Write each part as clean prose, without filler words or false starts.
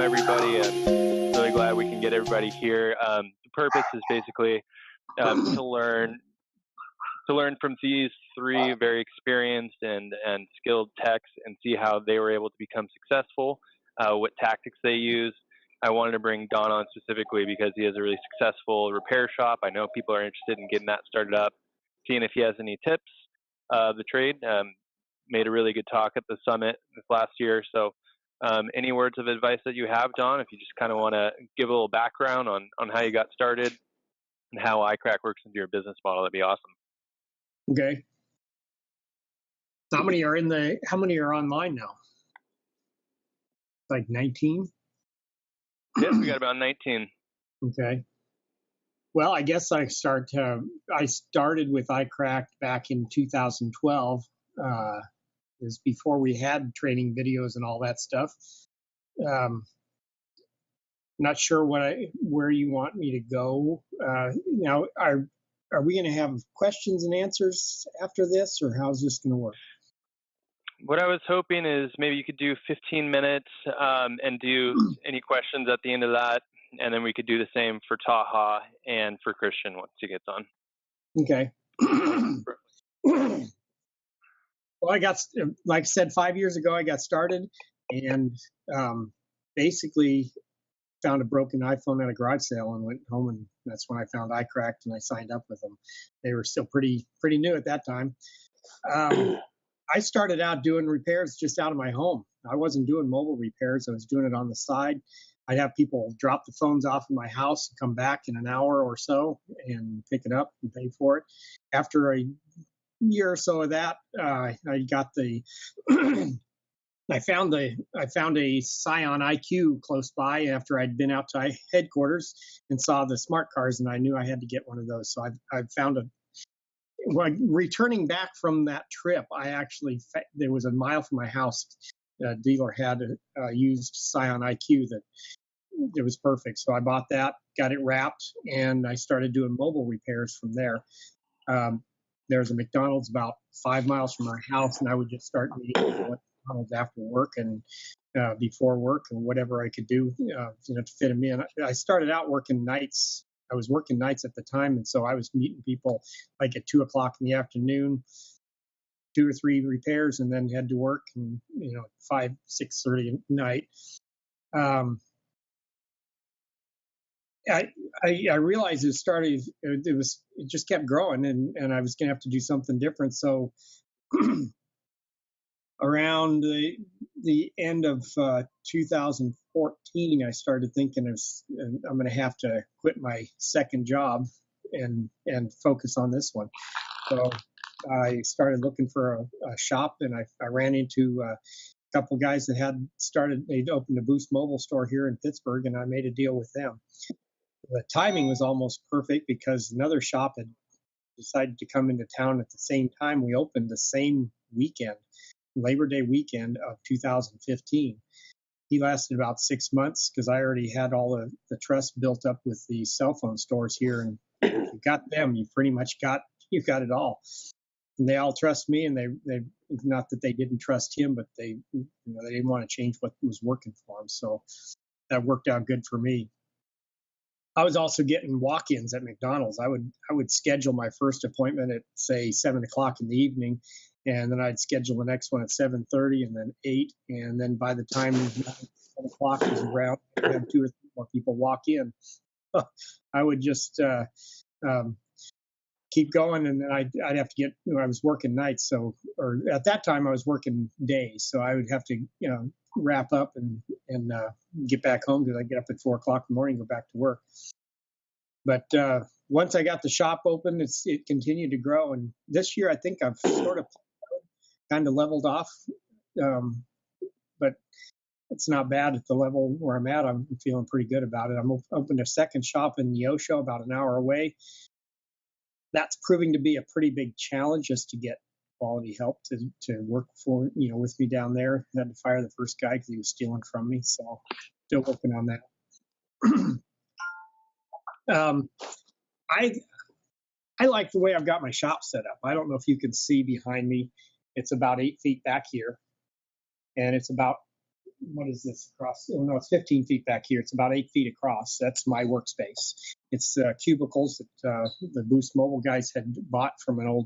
everybody. I'm really glad we can get everybody here. The purpose is basically to learn from these three very experienced and skilled techs and see how they were able to become successful, what tactics they use. I wanted to bring Don on specifically because he has a really successful repair shop. I know people are interested in getting that started up, seeing if he has any tips of the trade. Made a really good talk at the summit this last year. So any words of advice that you have, Don, if you just kind of want to give a little background on how you got started and how iCracked works into your business model, that'd be awesome. Okay. How many are online now? Like 19? Yes, we got about 19. Okay. Well, I guess I started with iCracked back in 2012. It was before we had training videos and all that stuff. Not sure where you want me to go. Now, are we going to have questions and answers after this, or how's this going to work? What I was hoping is maybe you could do 15 minutes and do any questions at the end of that, and then we could do the same for Taha and for Christian once he gets on. Okay. Well, I got, like I said, 5 years ago, I got started and basically found a broken iPhone at a garage sale and went home, and that's when I found iCracked and I signed up with them. They were still pretty new at that time. I started out doing repairs just out of my home. I wasn't doing mobile repairs. I was doing it on the side. I'd have people drop the phones off in my house and come back in an hour or so and pick it up and pay for it. After a year or so of that, I got I found a Scion IQ close by after I'd been out to headquarters and saw the smart cars, and I knew I had to get one of those. So I found returning back from that trip, there was a mile from my house. A dealer had a used Scion IQ that it was perfect. So I bought that, got it wrapped, and I started doing mobile repairs from there. There's a McDonald's about 5 miles from my house, and I would just start meeting people at McDonald's after work and before work and whatever I could do, to fit them in. I started out working nights. I was working nights at the time, and so I was meeting people like at 2 o'clock in the afternoon, 2 or 3 repairs, and then head to work, and 5, 6:30 at night. I realized it just kept growing, and I was going to have to do something different. So around the end of 2014, I started thinking I'm going to have to quit my second job and focus on this one. So I started looking for a shop, and I ran into a couple guys that they'd opened a Boost Mobile store here in Pittsburgh, and I made a deal with them. The timing was almost perfect because another shop had decided to come into town at the same time. We opened the same weekend, Labor Day weekend of 2015. He lasted about 6 months because I already had all the trust built up with the cell phone stores here, and if you got them, you pretty much got it all. And they all trust me, and they not that they didn't trust him, but they didn't want to change what was working for them. So that worked out good for me. I was also getting walk-ins at McDonald's. I would schedule my first appointment at, say, 7 o'clock in the evening, and then I'd schedule the next one at 7:30 and then 8. And then by the time 7 o'clock was around, I'd have 2 or 3 more people walk in. I would just keep going, and then I'd have to get, I was working nights. Or at that time I was working days. So I would have to, wrap up and get back home because I get up at 4 o'clock in the morning and go back to work. But once I got the shop open, it continued to grow. And this year, I think I've sort of kind of leveled off. But it's not bad at the level where I'm at. I'm feeling pretty good about it. I'm opened a second shop in Neosho, about an hour away. That's proving to be a pretty big challenge just to get quality help to work for, with me down there. I had to fire the first guy because he was stealing from me. So still working on that. I like the way I've got my shop set up. I don't know if you can see behind me. It's about 8 feet back here, and it's about what is this across? Oh, no, it's 15 feet back here. It's about 8 feet across. That's my workspace. It's cubicles that the Boost Mobile guys had bought from a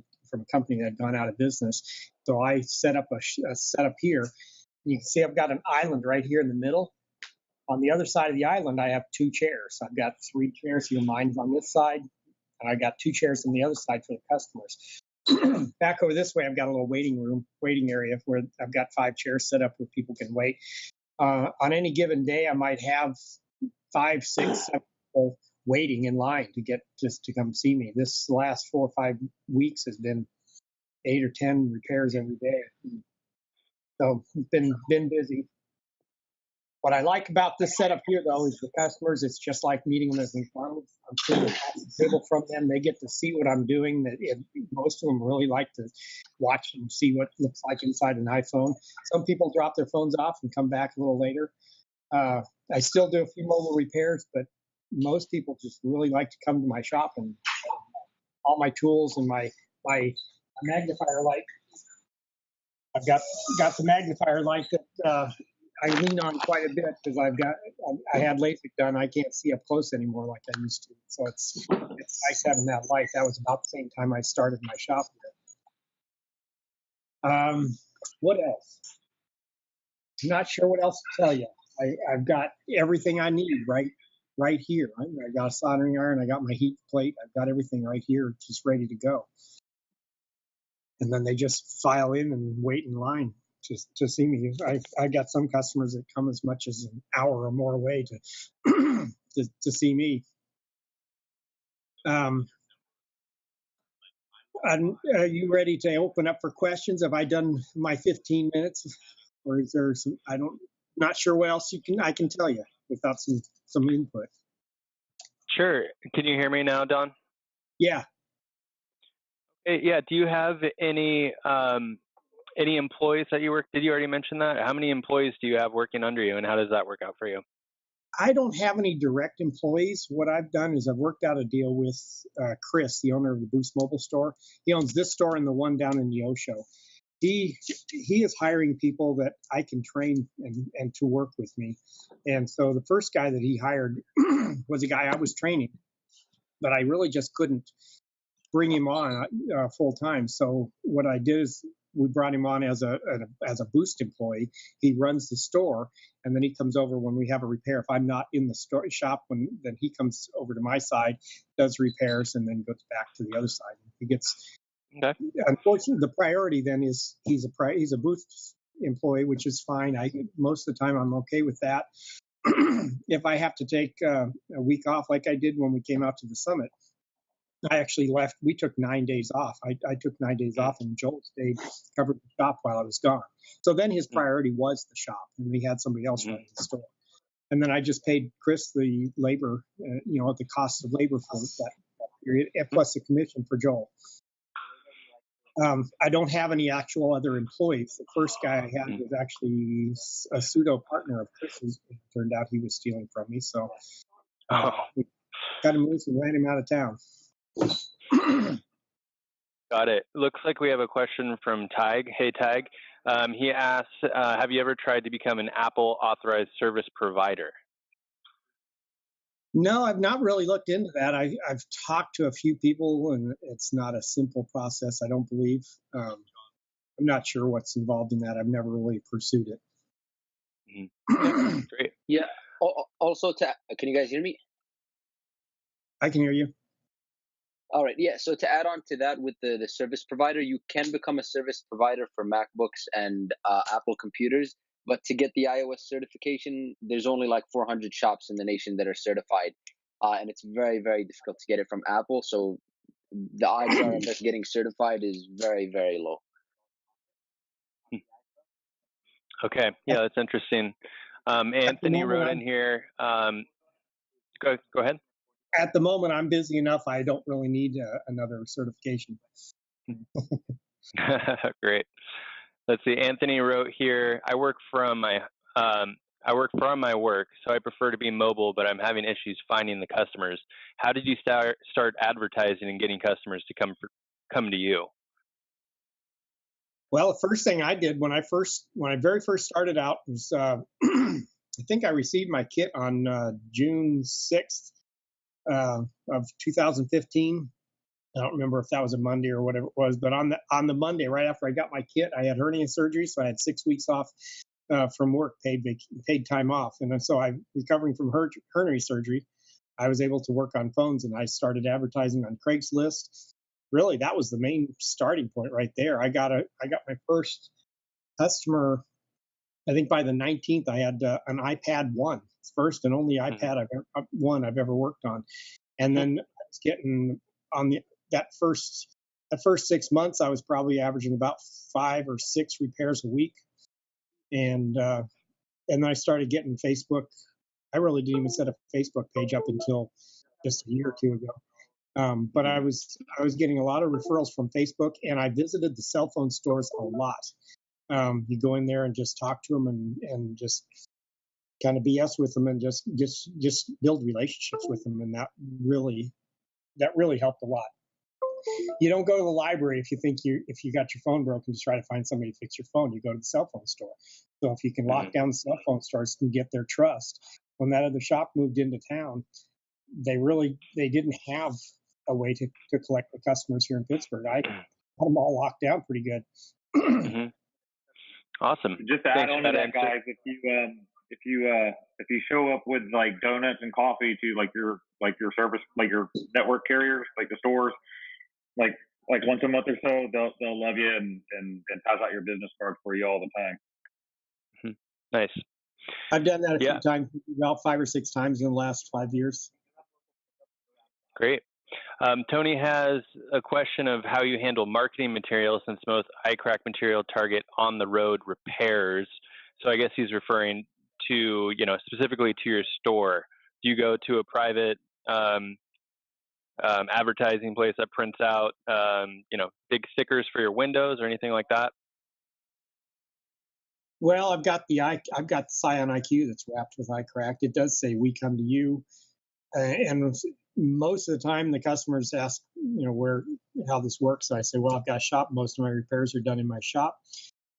company that had gone out of business. So I set up a setup here. You can see I've got an island right here in the middle. On the other side of the island, I have 2 chairs. I've got 3 chairs here. Mine's on this side, and I got 2 chairs on the other side for the customers. Back over this way, I've got a little waiting area where I've got 5 chairs set up where people can wait. On any given day, I might have 5, 6, 7 people waiting in line to come see me. This last 4 or 5 weeks has been 8 or 10 repairs every day. So been busy. What I like about this setup here, though, is the customers. It's just like meeting them as McDonald's. I'm sitting across the table from them. They get to see what I'm doing. Most of them really like to watch and see what it looks like inside an iPhone. Some people drop their phones off and come back a little later. I still do a few mobile repairs, but most people just really like to come to my shop and all my tools and my magnifier light. I've got the magnifier light that I lean on quite a bit because I had LASIK done. I can't see up close anymore like I used to. So it's nice having that light. That was about the same time I started my shop here. What else? I'm not sure what else to tell you. I've got everything I need right here. I got a soldering iron. I got my heat plate. I've got everything right here, just ready to go. And then they just file in and wait in line to see me. I got some customers that come as much as an hour or more away to see me. Are you ready to open up for questions? Have I done my 15 minutes, or is there some? Not sure what else I can tell you without some input. Sure. Can you hear me now, Don? Yeah. Yeah. Do you have any employees that you work? Did you already mention that? How many employees do you have working under you, and how does that work out for you? I don't have any direct employees. What I've done is I've worked out a deal with Chris, the owner of the Boost Mobile store. He owns this store and the one down in Neosho. He is hiring people that I can train and to work with me. And so the first guy that he hired was a guy I was training, but I really just couldn't bring him on full time. So what I did is we brought him on as a Boost employee. He runs the store, and then he comes over when we have a repair. If I'm not in the shop, then he comes over to my side, does repairs, and then goes back to the other side. He gets. Okay. Unfortunately, the priority then is he's a Boost employee, which is fine. Most of the time I'm okay with that. If I have to take a week off, like I did when we came out to the summit, I actually left. We took 9 days off. I took 9 days off, and Joel stayed, covered the shop while I was gone. So then his priority was the shop, and we had somebody else running the store. And then I just paid Chris the labor, the cost of labor for that period, plus the commission for Joel. I don't have any actual other employees. The first guy I had was actually a pseudo partner of Chris's. It turned out he was stealing from me, so we cut him loose and ran him out of town. Got it. Looks like we have a question from Tig. Hey, Tig. He asks, have you ever tried to become an Apple authorized service provider? No, I've not really looked into that. I've talked to a few people, and it's not a simple process, I don't believe. I'm not sure what's involved in that. I've never really pursued it. Mm-hmm. Great. Yeah. Also, can you guys hear me? I can hear you. All right. Yeah. So to add on to that with the service provider, you can become a service provider for MacBooks and Apple computers. But to get the iOS certification, there's only like 400 shops in the nation that are certified. And it's very, very difficult to get it from Apple. So the odds are of us getting certified is very, very low. Okay. Yeah, that's interesting. Anthony wrote in here. Go ahead. At the moment, I'm busy enough. I don't really need another certification. Great. Let's see. Anthony wrote here. I work from my work, so I prefer to be mobile, but I'm having issues finding the customers. How did you start advertising and getting customers to come to you? Well, the first thing I did when I very first started out was I think I received my kit on June 6th of 2015. I don't remember if that was a Monday or whatever it was, but on the Monday right after I got my kit, I had hernia surgery, so I had 6 weeks off from work, paid time off, and so I'm recovering from hernia surgery. I was able to work on phones, and I started advertising on Craigslist. Really, that was the main starting point right there. I got my first customer. I think by the 19th, I had an iPad 1, first and only iPad I've ever worked on. And then I was getting on that first 6 months, I was probably averaging about 5 or 6 repairs a week. And then I started getting Facebook. I really didn't even set a Facebook page up until just a year or two ago. But I was getting a lot of referrals from Facebook, and I visited the cell phone stores a lot. You go in there and just talk to them and just kind of BS with them and just build relationships with them, and that really helped a lot. You don't go to the library if you got your phone broken to try to find somebody to fix your phone. You go to the cell phone store. So if you can lock down the cell phone stores and get their trust, when that other shop moved into town, they didn't have a way to collect the customers here in Pittsburgh. I had them all locked down pretty good. Mm-hmm. Awesome. Just to add on to that, guys, if you show up with like donuts and coffee to like your service, like your network carriers, like the stores, like once a month or so, they'll love you and pass out your business cards for you all the time. Nice. I've done that a few times, about 5 or 6 times in the last 5 years. Great. Tony has a question of how you handle marketing materials, since most iCracked material target on-the-road repairs. So I guess he's referring to, specifically to your store. Do you go to a private advertising place that prints out, big stickers for your windows or anything like that? Well, I've got the Scion IQ that's wrapped with iCracked. It does say "We come to you," and most of the time the customers ask, how this works. So I say, well, I've got a shop. Most of my repairs are done in my shop.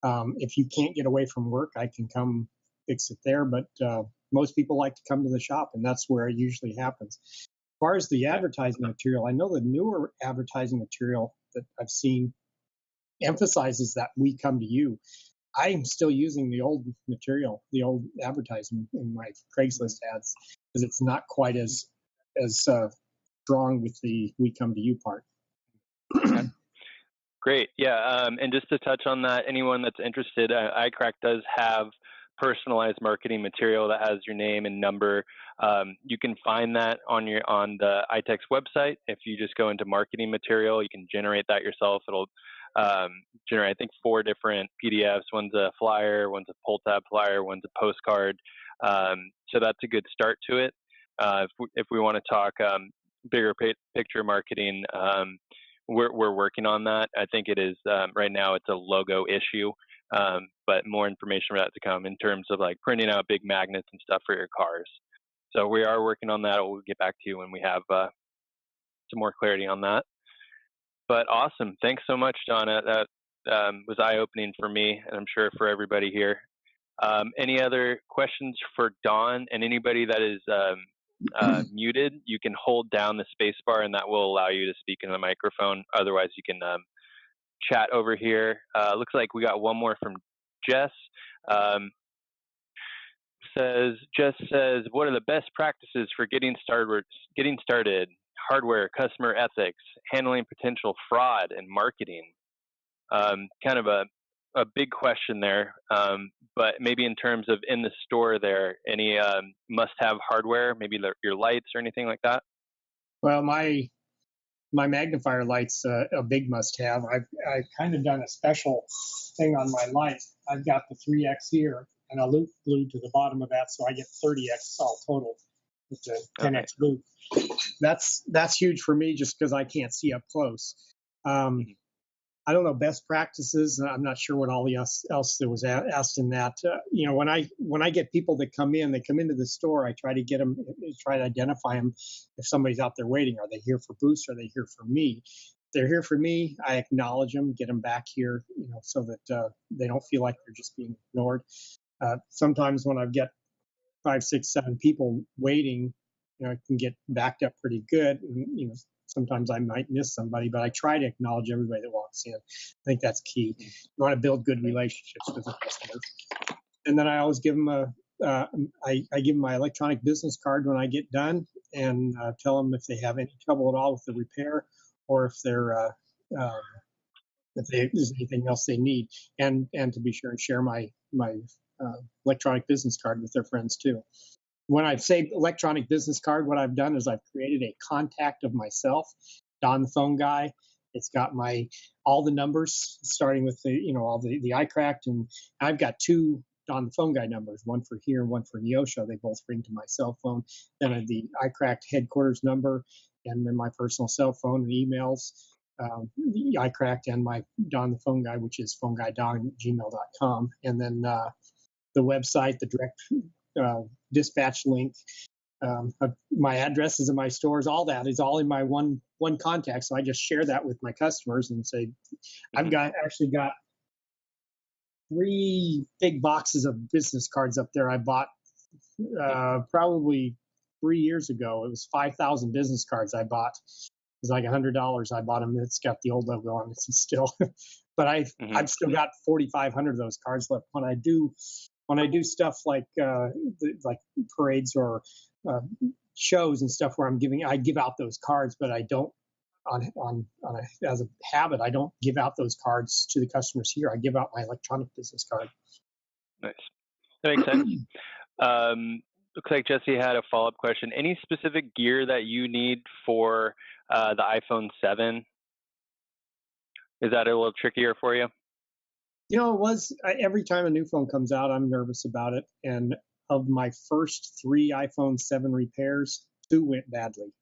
If you can't get away from work, I can come fix it there. But most people like to come to the shop, and that's where it usually happens. As far as the advertising material, I know the newer advertising material that I've seen emphasizes that we come to you. I'm still using the old material, the old advertising in my Craigslist ads, because it's not quite as strong with the "we come to you" part. Great. Yeah. And just to touch on that, anyone that's interested, iCracked does have personalized marketing material that has your name and number. You can find that on the iTechs website. If you just go into marketing material, you can generate that yourself. It'll generate, I think, 4 different PDFs. One's a flyer, one's a pull tab flyer, one's a postcard. So that's a good start to it. If we want to talk bigger picture marketing, we're working on that. I think it is right now it's a logo issue, but more information for that to come in terms of like printing out big magnets and stuff for your cars. So we are working on that. We'll get back to you when we have some more clarity on that. But awesome. Thanks so much, Donna. That was eye-opening for me, and I'm sure for everybody here. Any other questions for Dawn? And anybody that is muted, you can hold down the space bar, and that will allow you to speak in the microphone. Otherwise, you can chat over here. Looks like we got one more from Jess. Jess says, what are the best practices for getting started? Hardware, customer ethics, handling potential fraud, and marketing. Kind of a big question there, but maybe in terms of in the store there, any must-have hardware, maybe your lights or anything like that? Well, my magnifier light's a big must-have. I've kind of done a special thing on my light. I've got the 3X here and a loop glued to the bottom of that, so I get 30X all total with the 10X loop. That's huge for me just because I can't see up close. I don't know best practices. I'm not sure what all else that was asked in that. When I get people that come into the store, I try to identify them. If somebody's out there waiting, are they here for Boost? Are they here for me? they're here for me. I acknowledge them, get them back here, so that they don't feel like they're just being ignored. Sometimes when I get 5, 6, 7 people waiting, it can get backed up pretty good. And, sometimes I might miss somebody, but I try to acknowledge everybody that walks in. I think that's key. You want to build good relationships with the customers. And then I always give them I give them my electronic business card when I get done, and tell them if they have any trouble at all with the repair, or if there's anything else they need, and to be sure and share my electronic business card with their friends too. When I say electronic business card, what I've done is I've created a contact of myself, Don the phone guy. It's got all the numbers, starting with all the iCracked, and I've got 2 Don the phone guy numbers, one for here and one for Neosho. They both ring to my cell phone. Then I have the iCracked headquarters number, and then my personal cell phone and emails. The iCracked and my Don the phone guy, which is phoneguyDon@gmail.com, and then the website, the direct dispatch link, my addresses of my stores, all that is all in my one contact. So I just share that with my customers and say, I've actually got 3 big boxes of business cards up there. I bought probably 3 years ago. It was 5,000 business cards I bought. It was like $100. I bought them. It's got the old logo on it still, but I've still got 4,500 of those cards left. When I do stuff like parades or shows and stuff where I give out those cards, but I don't as a habit, I don't give out those cards to the customers here. I give out my electronic business card. Nice. That makes sense. Looks like Jesse had a follow-up question. Any specific gear that you need for the iPhone 7? Is that a little trickier for you? It was every time a new phone comes out, I'm nervous about it. And of my first 3 iPhone 7 repairs, 2 went badly.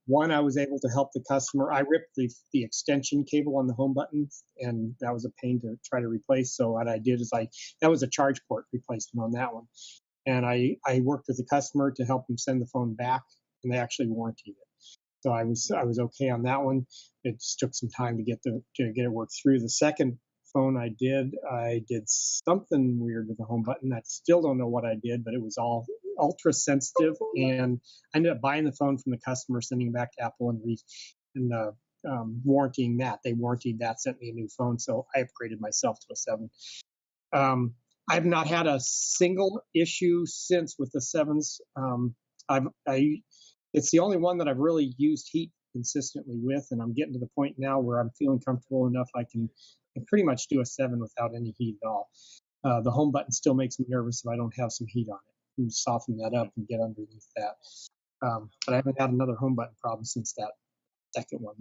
One, I was able to help the customer. I ripped the extension cable on the home button, and that was a pain to try to replace. So what I did is that was a charge port replacement on that one. And I worked with the customer to help them send the phone back, and they actually warrantied it. So I was okay on that one. It just took some time to get it worked through. The second phone I did something weird with the home button. I still don't know what I did, but it was all ultra sensitive, and I ended up buying the phone from the customer, sending it back to Apple, and warrantying that. They warrantied that, sent me a new phone, so I upgraded myself to a 7. I've not had a single issue since with the 7s. It's the only one that I've really used heat consistently with, and I'm getting to the point now where I'm feeling comfortable enough I can pretty much do a 7 without any heat at all. The home button still makes me nervous if I don't have some heat on it. And soften that up and get underneath that. But I haven't had another home button problem since that second one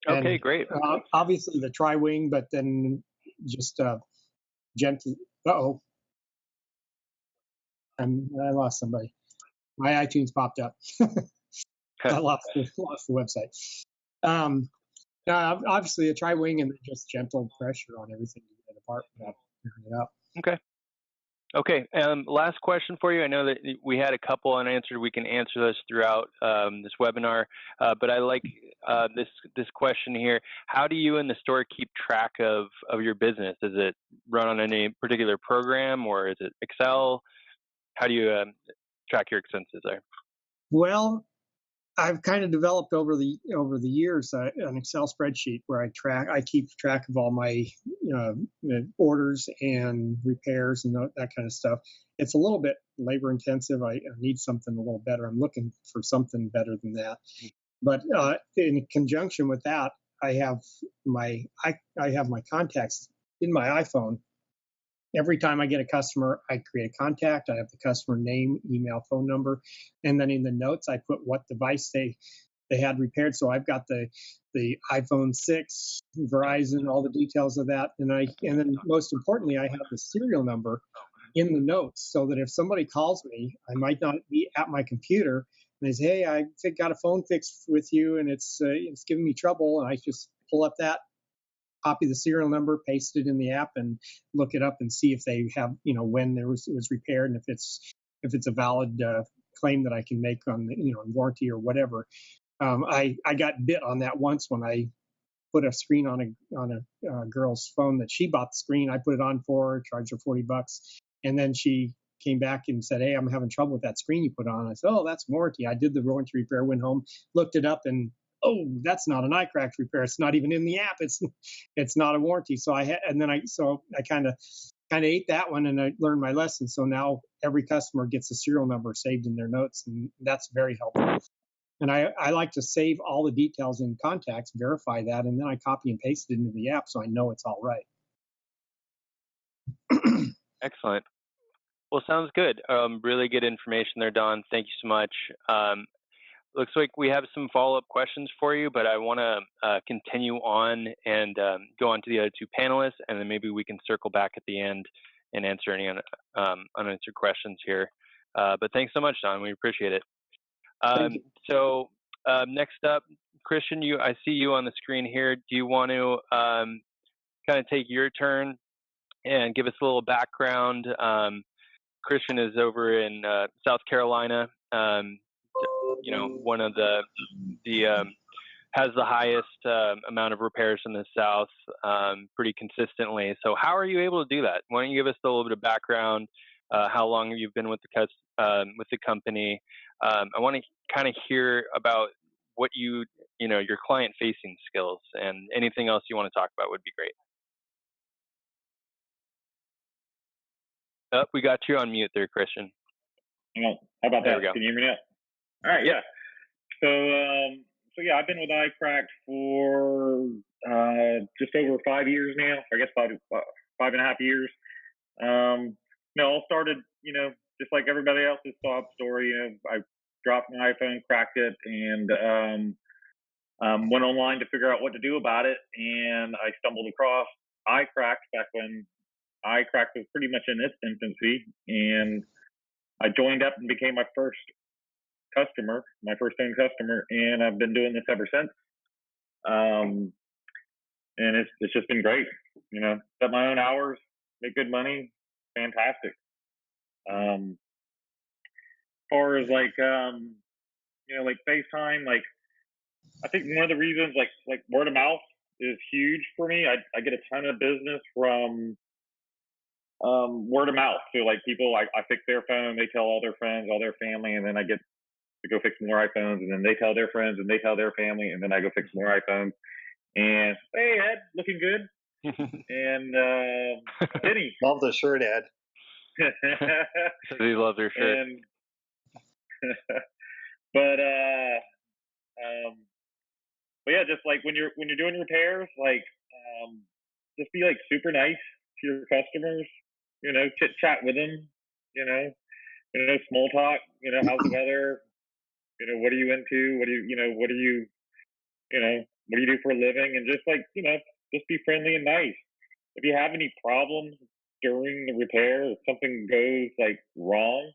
I did. Okay, great. Obviously the tri-wing, but then just gentle. I lost somebody. My iTunes popped up. I lost the website. Obviously a tri-wing and just gentle pressure on everything to get it apart without tearing it up. Okay. Last question for you. I know that we had a couple unanswered. We can answer those throughout this webinar, but I like this question here. How do you and the store keep track of your business? Is it run on any particular program, or is it Excel? How do you track your expenses there? Well, I've kind of developed over the years an Excel spreadsheet where I keep track of all my orders and repairs and that kind of stuff. It's a little bit labor intensive. I need something a little better. I'm looking for something better than that. But in conjunction with that, I have my contacts in my iPhone. Every time I get a customer, I create a contact. I have the customer name, email, phone number, and then in the notes, I put what device they had repaired. So I've got the iPhone 6, Verizon, all the details of that, and then most importantly, I have the serial number in the notes, so that if somebody calls me, I might not be at my computer, and they say, "Hey, I got a phone fixed with you, and it's giving me trouble," and I just pull up that, copy the serial number, paste it in the app, and look it up and see if they have, when it was repaired, and if it's a valid claim that I can make on the, warranty or whatever. I got bit on that once when I put a screen on a girl's phone that she bought the screen. I put it on for her, charged her $40, and then she came back and said, "Hey, I'm having trouble with that screen you put on." I said, "Oh, that's warranty." I did the warranty repair, went home, looked it up, and oh, that's not an iCracked repair. It's not even in the app. It's not a warranty. So I kind of ate that one, and I learned my lesson. So now every customer gets a serial number saved in their notes, and that's very helpful. And I like to save all the details in contacts, verify that, and then I copy and paste it into the app so I know it's all right. Excellent. Well, sounds good. Really good information there, Don. Thank you so much. Looks like we have some follow-up questions for you, but I want to continue on and go on to the other two panelists, and then maybe we can circle back at the end and answer any unanswered questions here. But thanks so much, Don. We appreciate it. So next up, Christian, I see you on the screen here. Do you want to kind of take your turn and give us a little background? Christian is over in South Carolina. One of the has the highest amount of repairs in the South pretty consistently. So how are you able to do that? Why don't you give us a little bit of background? How long have you been with the company? I want to kind of hear about what your client-facing skills, and anything else you want to talk about would be great. Oh, we got you on mute there, Christian. How about there that? Can you hear me now? All right, yep. Yeah. So yeah, I've been with iCracked for just over 5 years now. I guess 5.5 years. All started, just like everybody else's sob story. I dropped my iPhone, cracked it, and went online to figure out what to do about it. And I stumbled across iCracked back when iCracked was pretty much in its infancy, and I joined up and became my first customer, my first paying customer, and I've been doing this ever since. And it's just been great. Set my own hours, make good money, fantastic. As far as like FaceTime, I think one of the reasons like word of mouth is huge for me. I get a ton of business from word of mouth. So like people, I fix their phone, they tell all their friends, all their family, and then I get to go fix more iPhones, and then they tell their friends, and they tell their family, and then I go fix more iPhones. And hey, Ed, looking good. And Denny, love the shirt, Ed. They love their shirt. And, but yeah, just like when you're doing repairs, just be like super nice to your customers. Chit chat with them. Small talk. How's the weather? What are you into? What do you do for a living? And just just be friendly and nice. If you have any problems during the repair, if something goes wrong,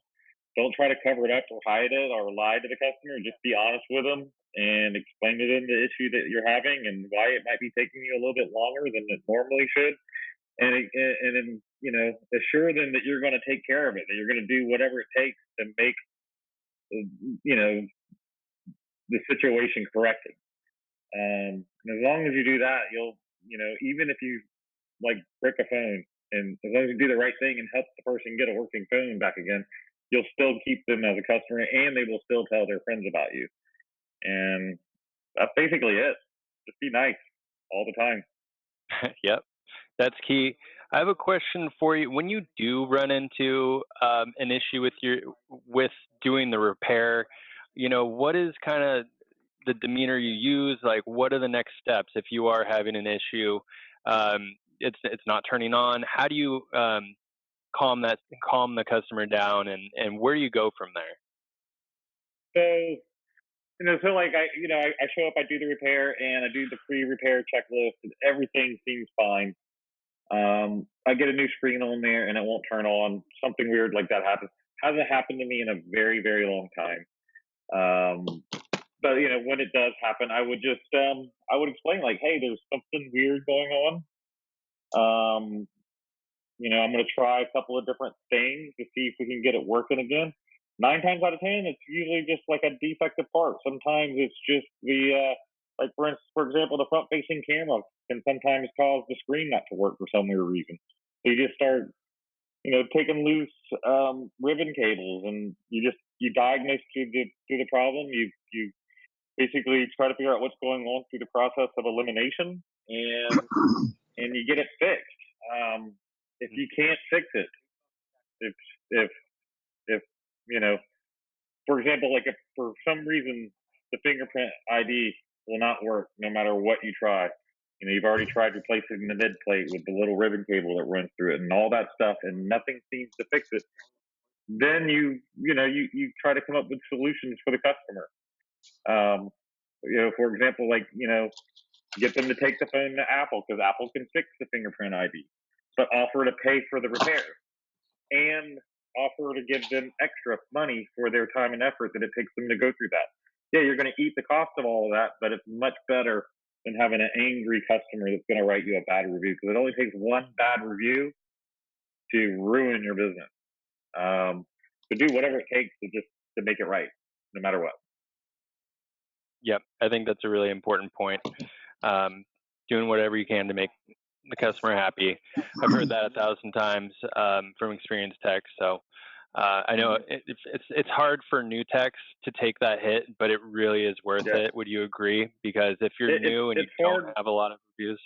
don't try to cover it up or hide it or lie to the customer. Just be honest with them and explain to them the issue that you're having and why it might be taking you a little bit longer than it normally should. And then, assure them that you're going to take care of it, that you're going to do whatever it takes to make, the situation corrected. And as long as you do that, you'll, even if you break a phone, and as long as you do the right thing and help the person get a working phone back again, you'll still keep them as a customer, and they will still tell their friends about you. And that's basically it. Just be nice all the time. Yep, that's key. I have a question for you. When you do run into an issue with doing the repair, what is kind of the demeanor you use? Like, what are the next steps if you are having an issue? It's not turning on. How do you calm the customer down, and where do you go from there? So I show up, I do the repair, and I do the pre-repair checklist, and everything seems fine. I get a new screen on there, and it won't turn on. Something weird like that happens. Hasn't happened to me in a very, very long time. But when it does happen, I would just I would explain hey, there's something weird going on. I'm going to try a couple of different things to see if we can get it working again. 9 times out of 10, it's usually just like a defective part. Sometimes it's just the like for example, the front-facing camera can sometimes cause the screen not to work for some weird reason. So you just start, taking loose ribbon cables, and you diagnose through the problem. You basically try to figure out what's going on through the process of elimination, and you get it fixed. If you can't fix it, if for example, like if for some reason the fingerprint ID will not work no matter what you try. You've already tried replacing the mid plate with the little ribbon cable that runs through it and all that stuff, and nothing seems to fix it. Then you try to come up with solutions for the customer. For example, get them to take the phone to Apple, because Apple can fix the fingerprint ID, but offer to pay for the repair and offer to give them extra money for their time and effort that it takes them to go through that. Yeah, you're going to eat the cost of all of that, but it's much better than having an angry customer that's going to write you a bad review, because it only takes one bad review to ruin your business. So do whatever it takes to make it right, no matter what. Yep, I think that's a really important point. Doing whatever you can to make the customer happy. I've heard that 1,000 times from experienced techs. So I know it's hard for new techs to take that hit, but it really is worth it. Would you agree? Because if you're new and you don't have a lot of reviews.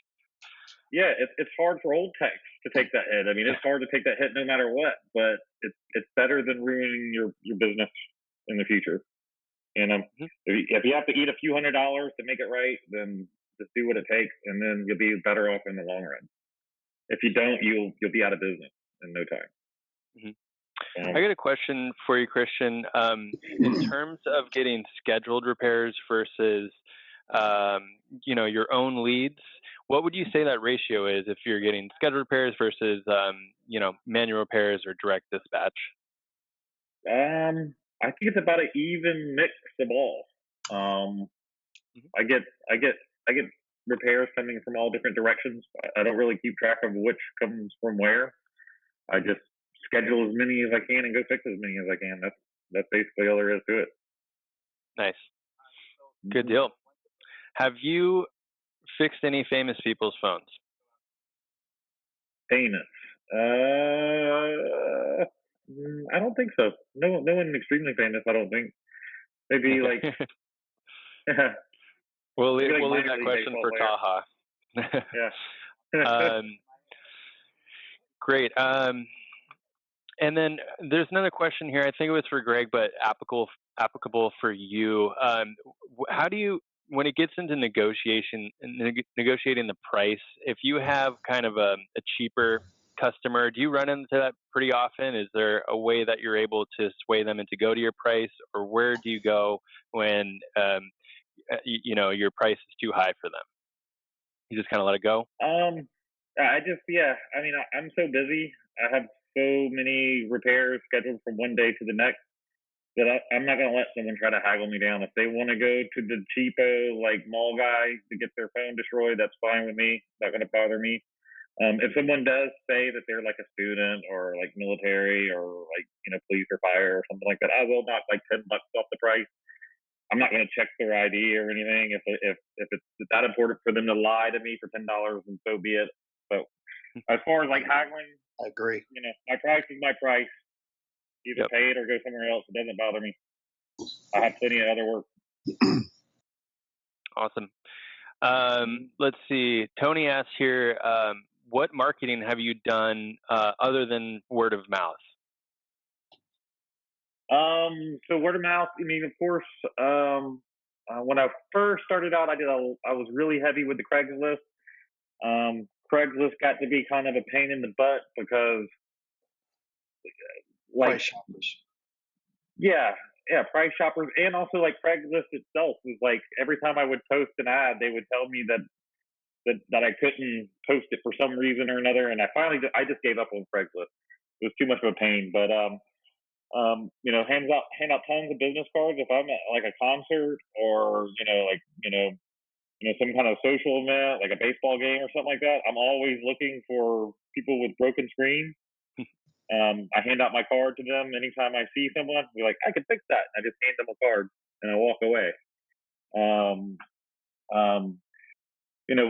Yeah, it's hard for old techs to take that hit. I mean, it's hard to take that hit no matter what, but it's better than ruining your business in the future. And if you have to eat a few $100s to make it right, then just do what it takes, and then you'll be better off in the long run. If you don't, you'll be out of business in no time. I got a question for you, Christian. In terms of getting scheduled repairs versus, your own leads, what would you say that ratio is if you're getting scheduled repairs versus, manual repairs or direct dispatch? I think it's about an even mix of all. I get repairs coming from all different directions. I don't really keep track of which comes from where. I just schedule as many as I can and go fix as many as I can. That's basically all there is to it. Nice. Good deal. Have you fixed any famous people's phones? Famous? I don't think so. No one extremely famous, I don't think. Maybe like we'll leave that question for Taha. Yeah. Great. And then there's another question here. I think it was for Greg, but applicable for you. How do you, when it gets into negotiating the price, if you have kind of a cheaper customer, do you run into that pretty often? Is there a way that you're able to sway them into go to your price, or where do you go when your price is too high for them? You just kind of let it go? I'm so busy. I have so many repairs scheduled from one day to the next that I'm not going to let someone try to haggle me down. If they want to go to the cheapo, like, mall guy to get their phone destroyed, that's fine with me. Not going to bother me. If someone does say that they're like a student or like military or like, police or fire or something like that, I will knock like $10 off the price. I'm not going to check their ID or anything. If it's that important for them to lie to me for $10, then so be it. So as far as like haggling, I agree. My price is my price. Either pay it or go somewhere else. It doesn't bother me. I have plenty of other work. Awesome. Let's see. Tony asks here, what marketing have you done other than word of mouth? So word of mouth, of course, when I first started out, I was really heavy with the Craigslist. Craigslist got to be kind of a pain in the butt because price shoppers. Yeah, price shoppers, and also like Craigslist itself was like every time I would post an ad, they would tell me that I couldn't post it for some reason or another, and I just gave up on Craigslist. It was too much of a pain, but hand out tons of business cards if I'm at like a concert or some kind of social event like a baseball game or something like that. I'm always looking for people with broken screens. I hand out my card to them anytime I see someone. Be like, I can fix that. I just hand them a card and I walk away.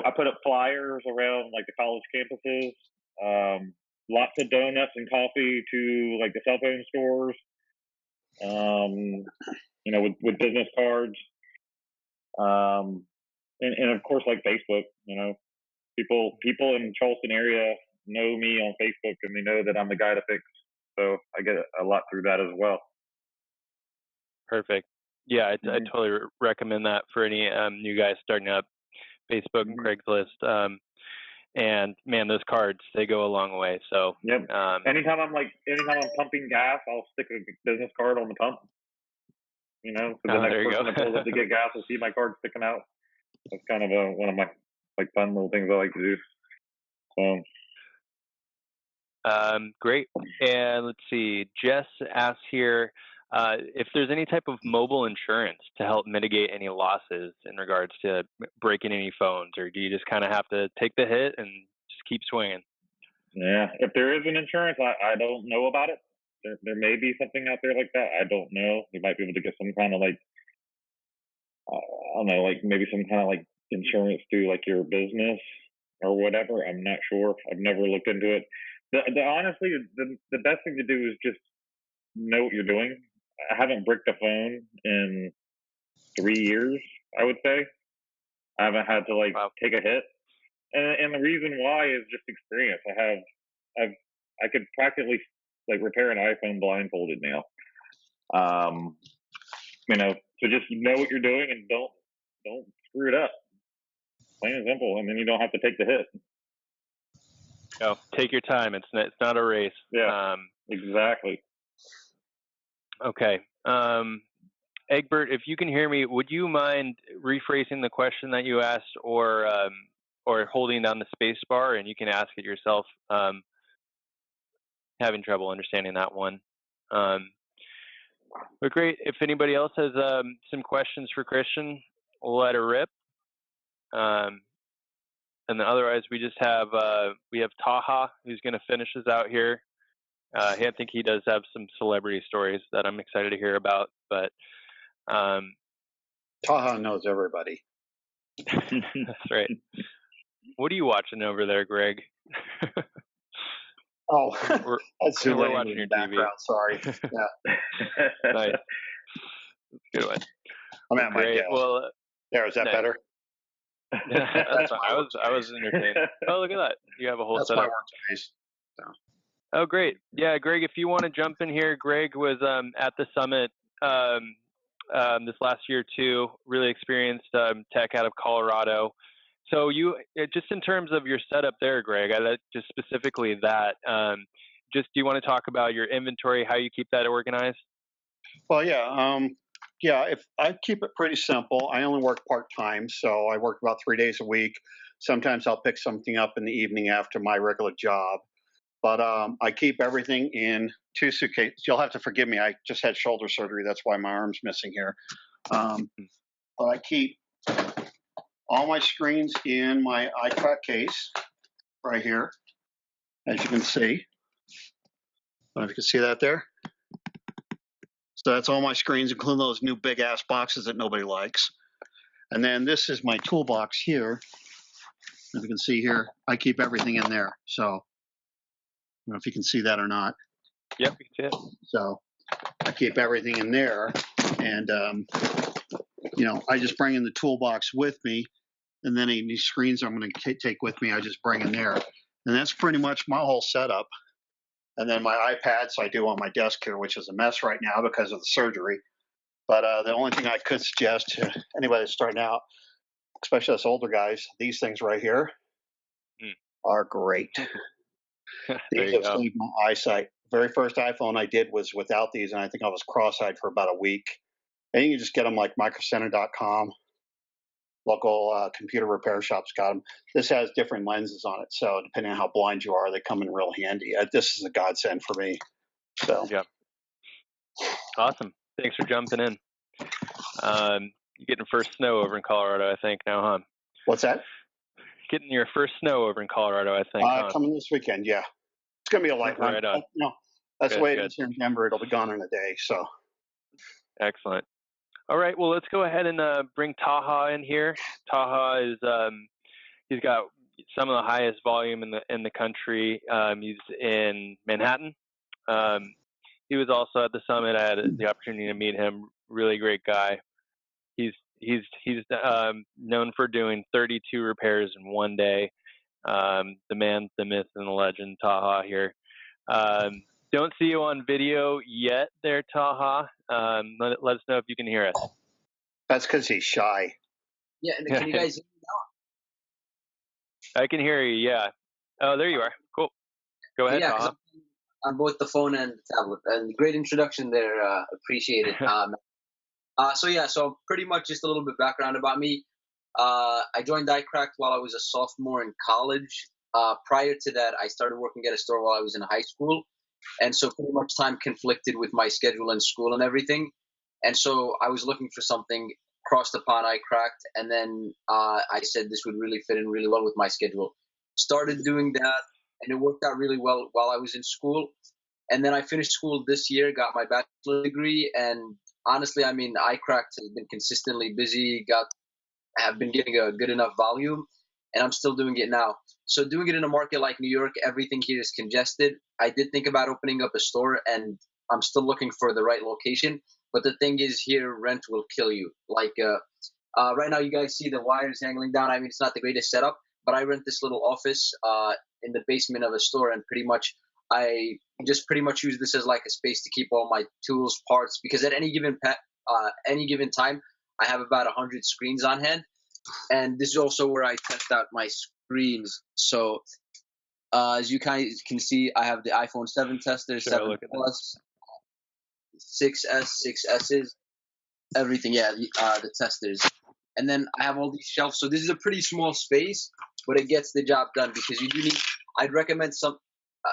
I put up flyers around like the college campuses. Lots of donuts and coffee to like the cell phone stores. With business cards. And of course, like Facebook. People in Charleston area know me on Facebook, and they know that I'm the guy to fix. So I get a lot through that as well. Perfect. Yeah, I totally recommend that for any new guys starting up. Facebook and Craigslist. And man, those cards, they go a long way. So yep. Anytime I'm pumping gas, I'll stick a business card on the pump. So the next person that pulls up to get gas will see my card sticking out. That's kind of one of my fun little things I like to do. So. Great. And let's see. Jess asks here if there's any type of mobile insurance to help mitigate any losses in regards to breaking any phones, or do you just kind of have to take the hit and just keep swinging? Yeah, if there is an insurance, I don't know about it. There may be something out there like that. I don't know. You might be able to get some kind of I don't know, maybe some kind of insurance through your business or whatever. I'm not sure. I've never looked into it. Honestly, the best thing to do is just know what you're doing. I haven't bricked a phone in 3 years, I would say. I haven't had to take a hit. And the reason why is just experience. I could practically repair an iPhone blindfolded now. So just know what you're doing and don't screw it up. Plain and simple. And then you don't have to take the hit. Oh, take your time. It's not a race. Yeah. Exactly. Okay. Egbert, if you can hear me, would you mind rephrasing the question that you asked, or holding down the space bar and you can ask it yourself? Having trouble understanding that one. But great. If anybody else has some questions for Christian, we'll let her rip. And then otherwise, we just have Taha, who's going to finish us out here. I think he does have some celebrity stories that I'm excited to hear about. But Taha knows everybody. That's right. What are you watching over there, Greg? Oh, that's we're watching your background. TV. Sorry. Yeah. Nice. That's a good one. I'm at my desk. Well, there, is that nice. better? That's fine. I was entertained. Oh, look at that. You have a whole setup. That's my workspace. So. Oh, great. Yeah, Greg, if you want to jump in here, Greg was at the summit this last year too. Really experienced tech out of Colorado. So you, just in terms of your setup there, Greg, just specifically that, just do you want to talk about your inventory, how you keep that organized? Well, yeah. If I keep it pretty simple, I only work part-time, so I work about 3 days a week. Sometimes I'll pick something up in the evening after my regular job. But I keep everything in 2 suitcases. You'll have to forgive me. I just had shoulder surgery. That's why my arm's missing here. But I keep all my screens in my iCracked case right here, as you can see. I don't know if you can see that there. So that's all my screens, including those new big-ass boxes that nobody likes. And then this is my toolbox here. If you can see here, I keep everything in there. So I don't know if you can see that or not. Yep, you can see it. So I keep everything in there. And, I just bring in the toolbox with me. And then any screens I'm going to take with me, I just bring in there. And that's pretty much my whole setup. And then my iPads I do on my desk here, which is a mess right now because of the surgery. But the only thing I could suggest to anybody that's starting out, especially us older guys, these things right here are great. These have saved my eyesight. Very first iPhone I did was without these, and I think I was cross-eyed for about a week. And you can just get them like microcenter.com. Local computer repair shops got them. This has different lenses on it, so depending on how blind you are, they come in real handy. This is a godsend for me. So yeah, awesome. Thanks for jumping in. You're getting first snow over in Colorado, I think now, huh? What's that? Getting your first snow over in Colorado, I think. Coming this weekend, yeah. It's gonna be a light one. Right on. That's the Good, way it good. is here in Denver. It'll be gone in a day. So Excellent. All right, well, let's go ahead and bring Taha in here. Taha is he's got some of the highest volume in the country. He's in Manhattan. He was also at the summit. I had the opportunity to meet him. Really great guy. He's known for doing 32 repairs in one day. The man, the myth, and the legend, Taha here. Don't see you on video yet there, Taha. Let us know if you can hear us. that's because he's shy. Yeah, and can you guys hear me I can hear you, yeah. Oh, there you are. Cool. Go ahead, now? Yeah, 'cause Taha. I'm on both the phone and the tablet. And great introduction there. Appreciate it. So pretty much just a little bit background about me. I joined iCracked while I was a sophomore in college. Prior to that, I started working at a store while I was in high school. And so pretty much time conflicted with my schedule and school and everything. And so I was looking for something, crossed upon iCracked, and then I said this would really fit in really well with my schedule. Started doing that, and it worked out really well while I was in school. And then I finished school this year, got my bachelor's degree, and honestly, I mean, iCracked has been consistently busy, have been getting a good enough volume, and I'm still doing it now. So doing it in a market like New York, everything here is congested. I did think about opening up a store, and I'm still looking for the right location. But the thing is, here rent will kill you. Like right now, you guys see the wires hanging down. I mean, it's not the greatest setup, but I rent this little office in the basement of a store, and I just pretty much use this as like a space to keep all my tools, parts, because at any given time, I have about 100 screens on hand, and this is also where I test out my screens. So as you guys can see, I have the iPhone 7 tester, Sure, 7 look at that. Plus, 6S, 6S's, everything. Yeah, the testers, and then I have all these shelves. So this is a pretty small space, but it gets the job done because you do need. I'd recommend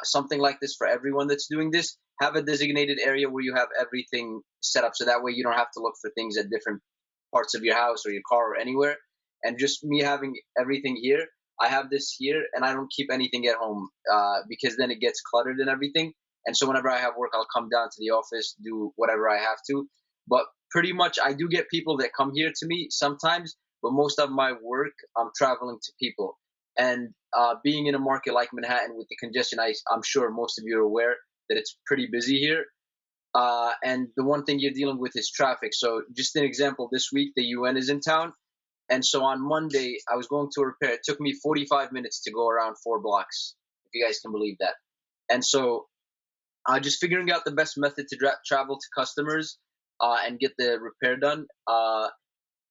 something like this for everyone that's doing this. Have a designated area where you have everything set up, so that way you don't have to look for things at different parts of your house or your car or anywhere. And just me having everything here, I have this here, and I don't keep anything at home because then it gets cluttered and everything. And so whenever I have work, I'll come down to the office, do whatever I have to. But pretty much, I do get people that come here to me sometimes, but most of my work, I'm traveling to people. And being in a market like Manhattan with the congestion, I'm sure most of you are aware that it's pretty busy here. And the one thing you're dealing with is traffic. So just an example, this week the UN is in town. And so on Monday, I was going to a repair. It took me 45 minutes to go around 4 blocks, if you guys can believe that. And so just figuring out the best method to travel to customers and get the repair done.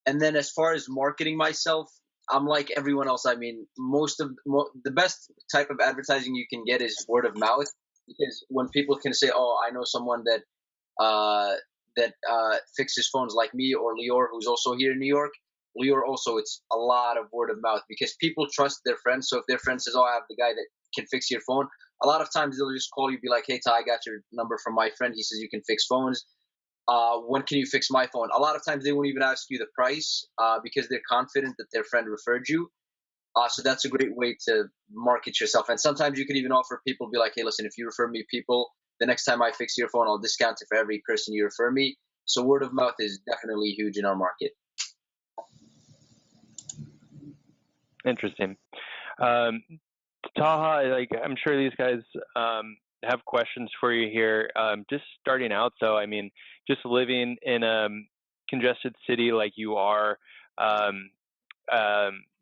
And then as far as marketing myself, I'm like everyone else. I mean, the best type of advertising you can get is word of mouth, because when people can say, "Oh, I know someone that fixes phones like me," or Lior, who's also here in New York. Lior also, it's a lot of word of mouth because people trust their friends. So if their friend says, "Oh, I have the guy that can fix your phone," a lot of times they'll just call you, be like, "Hey, Ty, I got your number from my friend. He says you can fix phones. When can you fix my phone?" A lot of times they won't even ask you the price because they're confident that their friend referred you. So that's a great way to market yourself. And sometimes you can even offer people, be like, "Hey, listen, if you refer me people, the next time I fix your phone, I'll discount it for every person you refer me." So word of mouth is definitely huge in our market. Interesting. Taha, like, I'm sure these guys have questions for you here. Just starting out, so I mean, just living in a congested city like you are,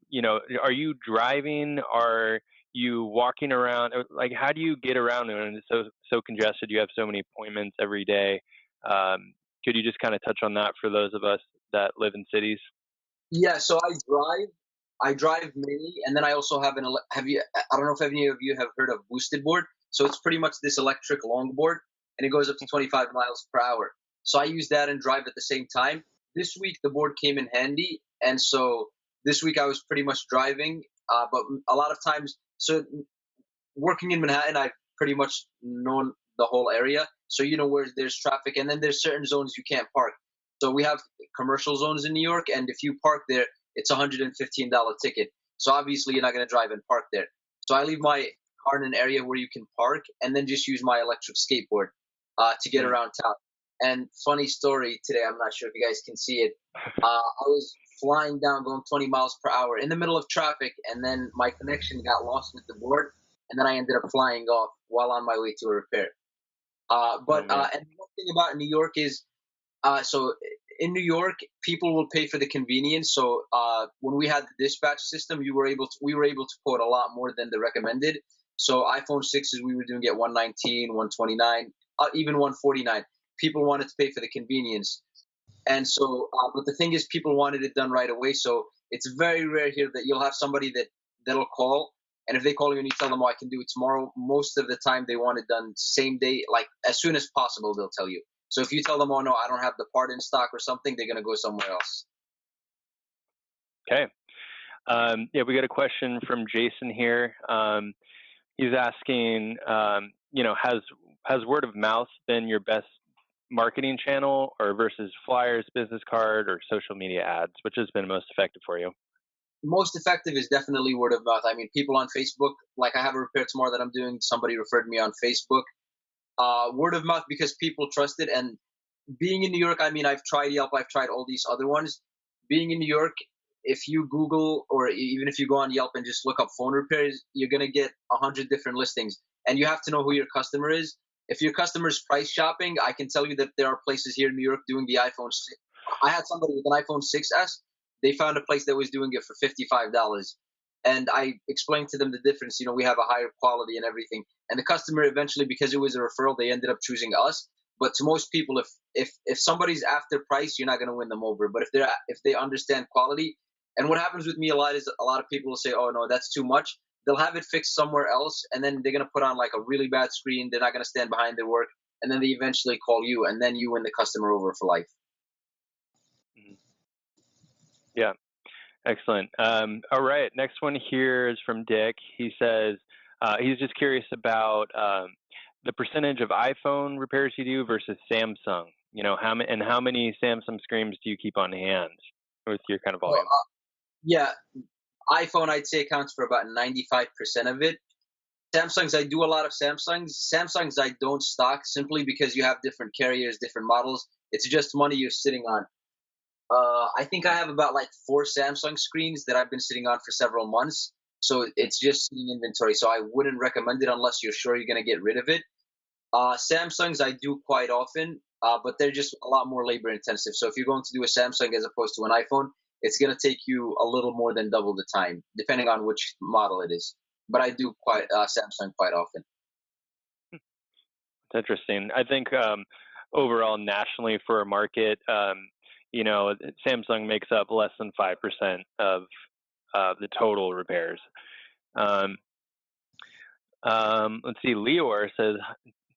you know, are you driving? Are you walking around? Like, how do you get around when it's so congested? You have so many appointments every day. Could you just kind of touch on that for those of us that live in cities? Yeah, so I drive mainly, and then I also have I don't know if any of you have heard of Boosted Board. So it's pretty much this electric longboard, and it goes up to 25 miles per hour. So I use that and drive at the same time. This week the board came in handy, and so this week I was pretty much driving. But a lot of times, so working in Manhattan, I've pretty much known the whole area. So you know where there's traffic, and then there's certain zones you can't park. So we have commercial zones in New York, and if you park there, it's $115 ticket. So obviously you're not going to drive and park there. So I leave my car in an area where you can park, and then just use my electric skateboard to get around town. And funny story today, I'm not sure if you guys can see it. I was flying down, going 20 miles per hour in the middle of traffic, and then my connection got lost with the board, and then I ended up flying off while on my way to a repair. And one thing about New York is, so in New York, people will pay for the convenience. So when we had the dispatch system, we were able to quote a lot more than the recommended. So iPhone 6s, we were doing it 119, 129, even 149. People wanted to pay for the convenience. And so, but the thing is, people wanted it done right away. So it's very rare here that you'll have somebody that'll call. And if they call you and you tell them, oh, I can do it tomorrow, most of the time they want it done same day, like as soon as possible, they'll tell you. So if you tell them, oh, no, I don't have the part in stock or something, they're going to go somewhere else. Okay. We got a question from Jason here. He's asking, has word of mouth been your best marketing channel, or versus flyers, business card, or social media ads? Which has been most effective for you? Most effective is definitely word of mouth. I mean, people on Facebook, like I have a repair tomorrow that I'm doing, somebody referred me on Facebook. Word of mouth, because people trust it. And being in New York, I mean, I've tried Yelp, I've tried all these other ones. Being in New York, if you Google, or even if you go on Yelp and just look up phone repairs, you're going to get 100 different listings. And you have to know who your customer is. If your customer is price shopping, I can tell you that there are places here in New York doing the iPhone 6. I had somebody with an iPhone 6S. They found a place that was doing it for $55. And I explained to them the difference. You know, we have a higher quality and everything. And the customer eventually, because it was a referral, they ended up choosing us. But to most people, if somebody's after price, you're not going to win them over. But if they understand quality, and what happens with me a lot is a lot of people will say, oh, no, that's too much. They'll have it fixed somewhere else, and then they're going to put on like a really bad screen. They're not going to stand behind their work, and then they eventually call you, and then you win the customer over for life. Yeah, excellent. All right, next one here is from Dick. He says he's just curious about the percentage of iPhone repairs you do versus Samsung. You know, how many Samsung screens do you keep on hand with your kind of volume? Yeah, iPhone I'd say accounts for about 95% of it. Samsungs, I do a lot of Samsungs. Samsungs I don't stock simply because you have different carriers, different models. It's just money you're sitting on. I think I have about like 4 Samsung screens that I've been sitting on for several months. So it's just sitting inventory. So I wouldn't recommend it unless you're sure you're going to get rid of it. Samsungs I do quite often, but they're just a lot more labor intensive. So if you're going to do a Samsung as opposed to an iPhone, it's going to take you a little more than double the time, depending on which model it is. But I do Samsung quite often. It's interesting. I think overall, nationally for a market, Samsung makes up less than 5% of the total repairs. Let's see. Leor says,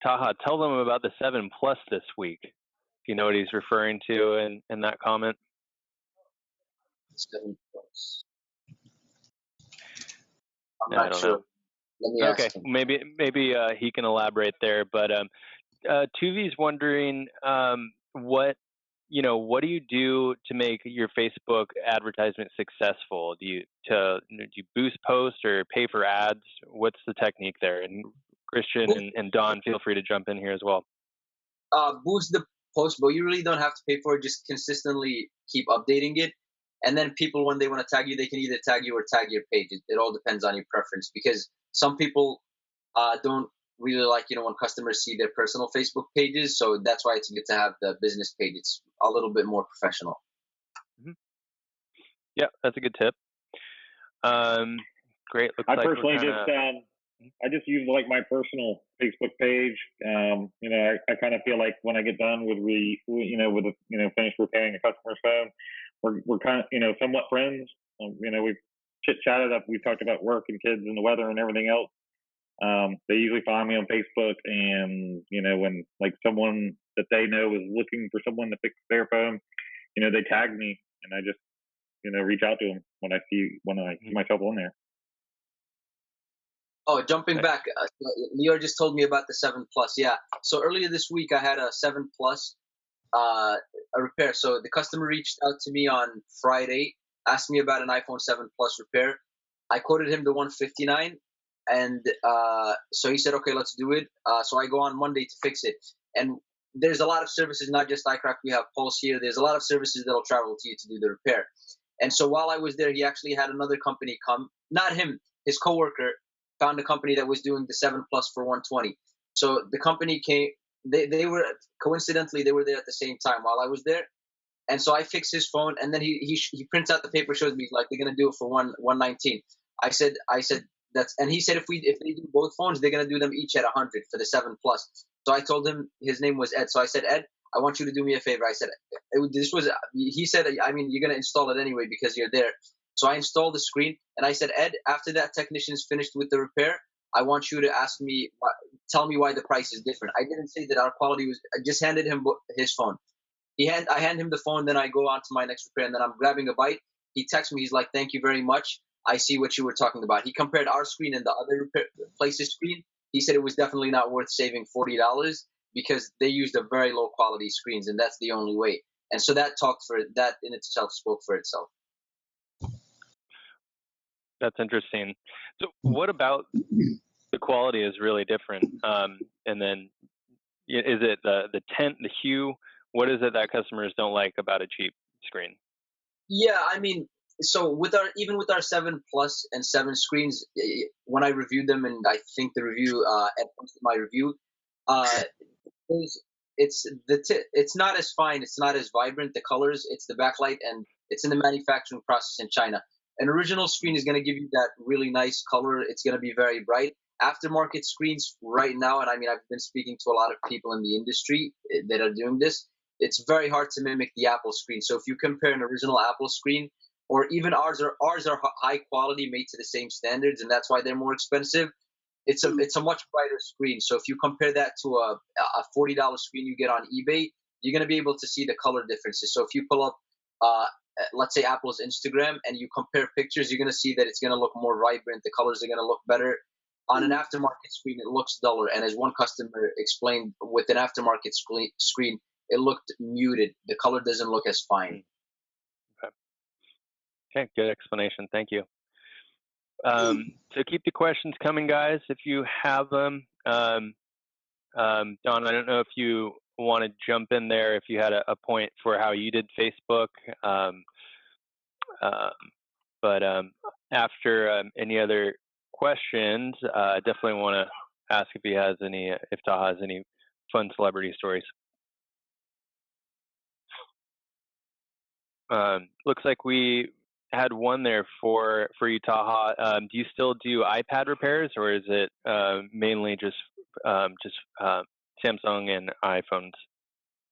Taha, tell them about the 7 Plus this week. Do you know what he's referring to in that comment? 7 Plus. I'm not sure. Let me ask him. Maybe he can elaborate there. But Tuvi's wondering what do you do to make your Facebook advertisement successful? Do you boost posts or pay for ads? What's the technique there? And Christian and Don, feel free to jump in here as well. Boost the post, but you really don't have to pay for it. Just consistently keep updating it. And then people, when they want to tag you, they can either tag you or tag your page. It all depends on your preference, because some people don't really like, when customers see their personal Facebook pages. So that's why it's good to have the business page. It's a little bit more professional. Mm-hmm. Yeah, that's a good tip. Great. I personally I just use like my personal Facebook page. I kind of feel like when I get done with finish repairing a customer's phone, we're kind of, somewhat friends. We've chit-chatted up. We've talked about work and kids and the weather and everything else. They usually find me on Facebook, and, when like someone that they know is looking for someone to fix their phone, they tag me, and I just, reach out to them when I see myself on there. Oh, jumping back, Leo just told me about the 7 Plus. Yeah. So earlier this week, I had a 7 Plus a repair. So the customer reached out to me on Friday, asked me about an iPhone 7 Plus repair. I quoted him the $159, and so he said, okay, let's do it. So I go on Monday to fix it, and there's a lot of services, not just iCracked. We have Pulse here. There's a lot of services that'll travel to you to do the repair. And so while I was there, he actually had another company come. Not him, his coworker found a company that was doing the 7 Plus for 120. So the company came. They were coincidentally they were there at the same time while I was there. And so I fixed his phone, and then he prints out the paper, shows me like they're gonna do it for 119. I said that's, and he said if they do both phones, they're gonna do them each at 100 for the 7 Plus. So I told him his name was Ed. So I said, Ed, I want you to do me a favor. I said he said, I mean, you're gonna install it anyway because you're there. So I installed the screen, and I said, Ed, after that technician is finished with the repair, I want you to tell me why the price is different. I didn't say that our quality was. I just handed him his phone. I hand him the phone, then I go on to my next repair, and then I'm grabbing a bite. He texts me, he's like, thank you very much. I see what you were talking about. He compared our screen and the other place's screen. He said it was definitely not worth saving $40 because they used a very low quality screens, and that's the only way. And so that in itself spoke for itself. That's interesting. So what about the quality is really different? And then is it the tint, the hue? What is it that customers don't like about a cheap screen? Yeah, I mean, so even with our 7 Plus and 7 screens, when I reviewed them, and I think the review my review, it's not as fine, it's not as vibrant. The colors, it's the backlight, and it's in the manufacturing process in China. An original screen is going to give you that really nice color. It's going to be very bright. Aftermarket screens right now, and I mean, I've been speaking to a lot of people in the industry that are doing this. It's very hard to mimic the Apple screen. So if you compare an original Apple screen, or even ours are high quality, made to the same standards, and that's why they're more expensive. It's a much brighter screen. So if you compare that to a $40 screen you get on eBay, you're going to be able to see the color differences. So if you pull up, let's say Apple's Instagram, and you compare pictures, you're going to see that it's going to look more vibrant. The colors are going to look better. On an aftermarket screen, it looks duller. And as one customer explained, with an aftermarket screen, it looked muted. The color doesn't look as fine. Okay, good explanation. Thank you. So keep the questions coming, guys, if you have them. Don, I don't know if you want to jump in there, if you had a point for how you did Facebook. But after any other questions, definitely want to ask if Taha has any fun celebrity stories. Looks like we had one there for you, Taha. Do you still do iPad repairs, or is it mainly just Samsung and iPhones?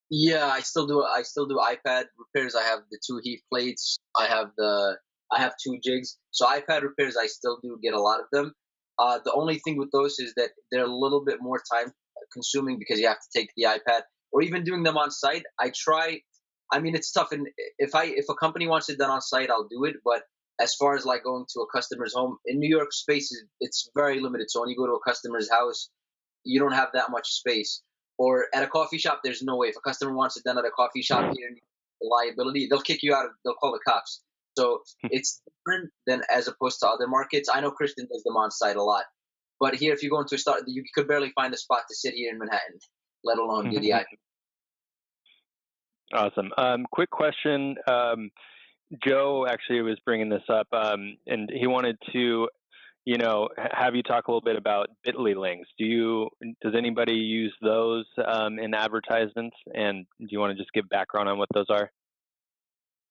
Yeah, I still do iPad repairs. I have the 2 heat plates. I have 2 jigs. So iPad repairs, I still do get a lot of them. The only thing with those is that they're a little bit more time consuming because you have to take the iPad, or even doing them on site. I mean, it's tough. And if a company wants it done on site, I'll do it. But as far as like going to a customer's home in New York, space it's very limited. So when you go to a customer's house, you don't have that much space. Or at a coffee shop, there's no way. If a customer wants it done at a coffee shop here, liability, they'll kick you out. They'll call the cops. So it's different than as opposed to other markets. I know Christian does them on site a lot, but here, if you go into a start, you could barely find a spot to sit here in Manhattan, let alone do the iPad. Awesome. Quick question. Joe actually was bringing this up, and he wanted to, have you talk a little bit about Bitly links. Does anybody use those in advertisements? And do you want to just give background on what those are?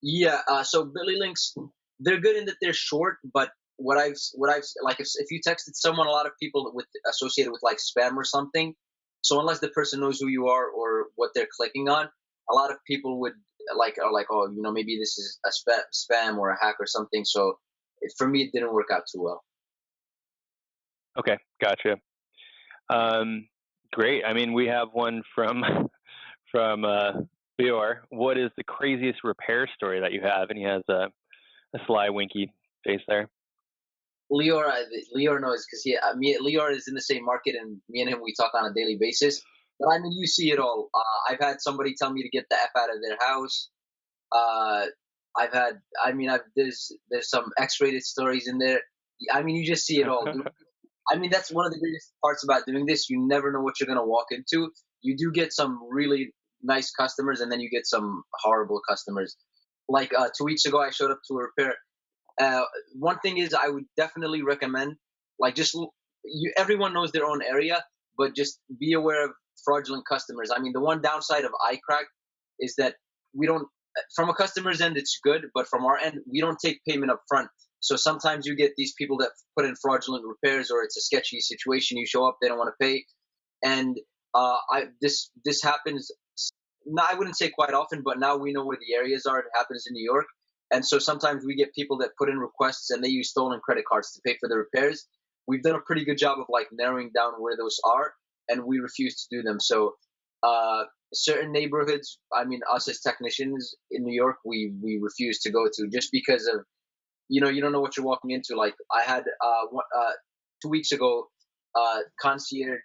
Yeah. So Bitly links, they're good in that they're short, but what I've like, if you texted someone, a lot of people associated with like spam or something. So unless the person knows who you are or what they're clicking on, a lot of people are like, oh, maybe this is a spam or a hack or something. So for me, it didn't work out too well. Okay, gotcha. Great. I mean, we have one from Lior. What is the craziest repair story that you have? And he has a sly winky face there. Lior knows because Lior is in the same market, and me and him, we talk on a daily basis. But I mean, you see it all. I've had somebody tell me to get the F out of their house. There's some X-rated stories in there. I mean, you just see it all. I mean, that's one of the greatest parts about doing this. You never know what you're going to walk into. You do get some really nice customers, and then you get some horrible customers. Like 2 weeks ago, I showed up to a repair. One thing is, I would definitely recommend, like, everyone knows their own area, but just be aware of fraudulent customers. I mean, the one downside of iCracked is that we don't, from a customer's end, it's good, but from our end, we don't take payment up front. So sometimes you get these people that put in fraudulent repairs, or it's a sketchy situation. You show up, they don't want to pay, and this happens. I wouldn't say quite often, but now we know where the areas are. It happens in New York, and so sometimes we get people that put in requests and they use stolen credit cards to pay for the repairs. We've done a pretty good job of like narrowing down where those are, and we refuse to do them. So certain neighborhoods, I mean, us as technicians in New York, we refuse to go to, just because of, you don't know what you're walking into. Like I had 2 weeks ago, concierge,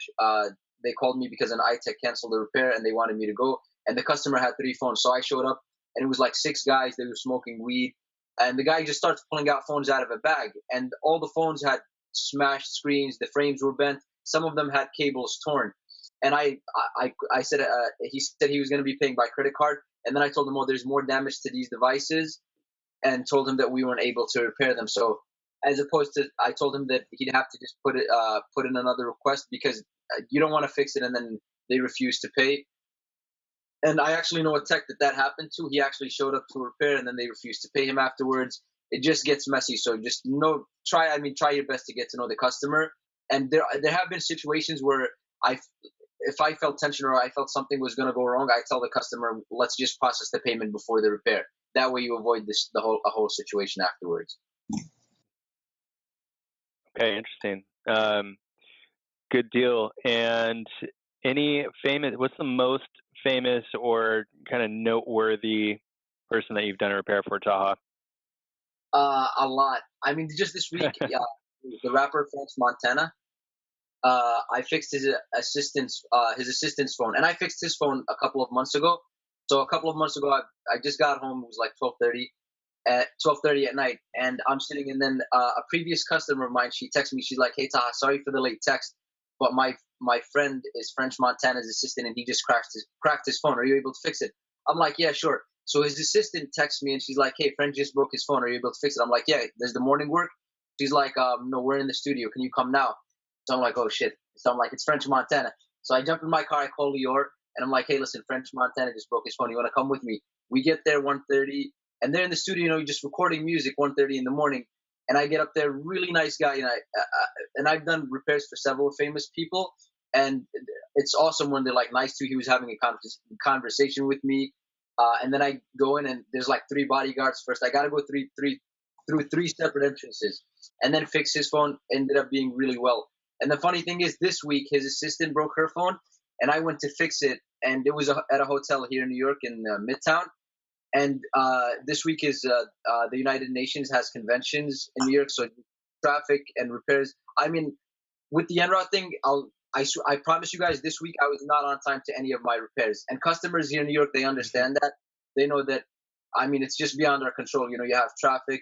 they called me because an iTech canceled the repair and they wanted me to go. And the customer had 3 phones. So I showed up, and it was like 6 guys. They were smoking weed. And the guy just starts pulling out phones out of a bag. And all the phones had smashed screens. The frames were bent. Some of them had cables torn. And I said, he said he was going to be paying by credit card. And then I told him, oh, there's more damage to these devices, and told him that we weren't able to repair them. So as opposed to, I told him that he'd have to just put in another request, because you don't want to fix it and then they refuse to pay. And I actually know a tech that happened to. He actually showed up to repair, and then they refused to pay him afterwards. It just gets messy. So just try your best to get to know the customer. And there have been situations where if I felt tension or I felt something was going to go wrong, I tell the customer, let's just process the payment before the repair. That way you avoid a whole situation afterwards. Okay, interesting. Good deal. And what's the most famous or kind of noteworthy person that you've done a repair for, Taha? A lot. I mean, just this week, the rapper French Montana, I fixed his assistant's phone, and I fixed his phone a couple of months ago. So a couple of months ago, I just got home. It was like 12:30 at night, and I'm sitting, and then a previous customer of mine, she texted me. She's like, "Hey Taha, sorry for the late text, but my friend is French Montana's assistant, and he just cracked his phone. Are you able to fix it?" I'm like, "Yeah, sure." So his assistant texts me, and she's like, "Hey, French just broke his phone. Are you able to fix it?" I'm like, "Yeah." Does the morning work? She's like, "No, we're in the studio. Can you come now?" So I'm like, "Oh shit." So I'm like, "It's French Montana." So I jump in my car, I call Lior, and I'm like, "Hey, listen, French Montana just broke his phone. You want to come with me?" We get there 1:30, and they're in the studio, just recording music 1:30 in the morning. And I get up there, really nice guy, and I've done repairs for several famous people, and it's awesome when they're like nice to. He was having a conversation with me, and then I go in, and there's like 3 bodyguards first. I got to go through 3 separate entrances, and then fix his phone. Ended up being really well. And the funny thing is, this week his assistant broke her phone, and I went to fix it, and it was at a hotel here in New York in Midtown. And this week is the United Nations has conventions in New York, so traffic and repairs. I mean, with the Enroute thing, I promise you guys, this week I was not on time to any of my repairs. And customers here in New York, they understand that. They know that. I mean, it's just beyond our control. You have traffic.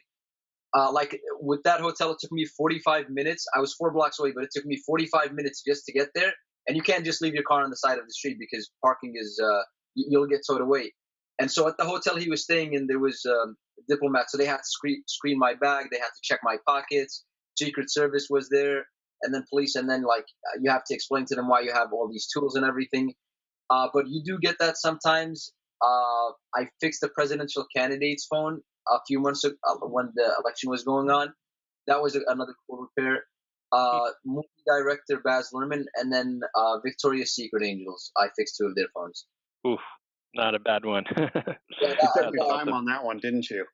Like with that hotel, it took me 45 minutes. I was 4 blocks away, but it took me 45 minutes just to get there. And you can't just leave your car on the side of the street, because parking is you'll get towed away. And so at the hotel he was staying in, there was diplomats, so they had to screen my bag, they had to check my pockets. Secret Service was there, and then police, and then you have to explain to them why you have all these tools and everything. But you do get that sometimes. I fixed the presidential candidate's phone a few months ago when the election was going on. That was another cool repair. Movie director Baz Luhrmann, and then Victoria's Secret Angels. I fixed 2 of their phones. Oof, not a bad one. You took your time on that one, didn't you?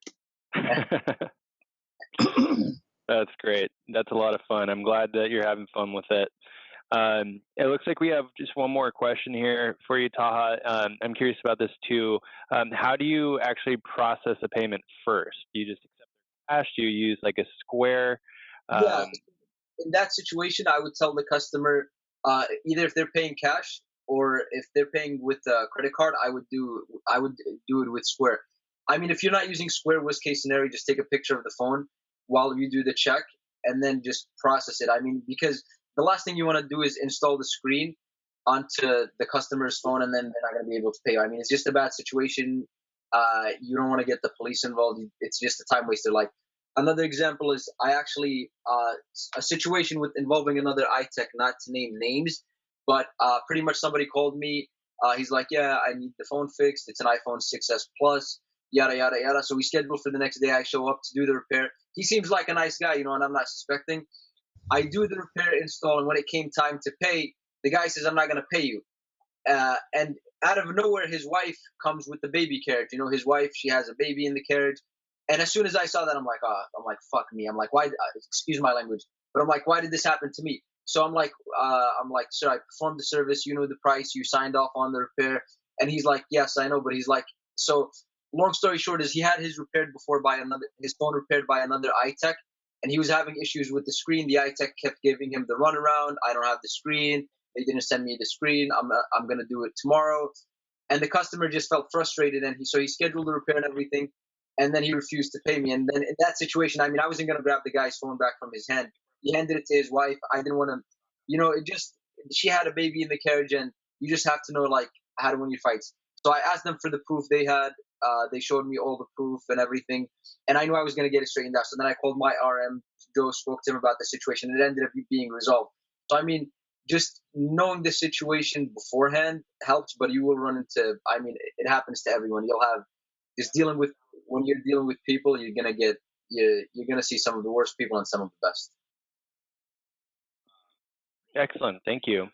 That's great. That's a lot of fun. I'm glad that you're having fun with it. It looks like we have just one more question here for you, Taha. I'm curious about this too. How do you actually process a payment first? Do you just accept their cash? Do you use like a Square? Yeah. In that situation, I would tell the customer either if they're paying cash or if they're paying with a credit card, I would do it with Square. I mean, if you're not using Square, worst case scenario, just take a picture of the phone while you do the check, and then just process it. I mean, because the last thing you want to do is install the screen onto the customer's phone, and then they're not going to be able to pay you. I mean, it's just a bad situation. You don't want to get the police involved. It's just a time waster. Like, another example is I actually a situation with involving another iTech, not to name names, but pretty much somebody called me. He's like, yeah, I need the phone fixed. It's an iPhone 6s Plus, yada yada yada. So we scheduled for the next day. I show up to do the repair. He seems like a nice guy, and I'm not suspecting. I do the repair install, and when it came time to pay, the guy says, I'm not going to pay you. And out of nowhere, his wife comes with the baby carriage. His wife, she has a baby in the carriage. And as soon as I saw that, I'm like, fuck me. I'm like, why? Excuse my language, but I'm like, why did this happen to me? So I'm like, sir, I performed the service. You know the price. You signed off on the repair. And he's like, yes, I know. But he's like, so long story short is he had his phone repaired by another iTech, and he was having issues with the screen. The iTech kept giving him the runaround. I don't have the screen. They didn't send me the screen. I'm gonna do it tomorrow. And the customer just felt frustrated, and so he scheduled the repair and everything, and then he refused to pay me. And then in that situation, I mean, I wasn't gonna grab the guy's phone back from his hand. He handed it to his wife. I didn't want to, she had a baby in the carriage, and you just have to know like how to win your fights. So I asked them for the proof they had. They showed me all the proof and everything, and I knew I was gonna get it straightened out. So then I called my RM. Joe, spoke to him about the situation, and it ended up being resolved. So I mean, just knowing the situation beforehand helps, but you will run into, I mean, it happens to everyone. You'll have when you're dealing with people, you're going to see some of the worst people and some of the best. Excellent. Thank you.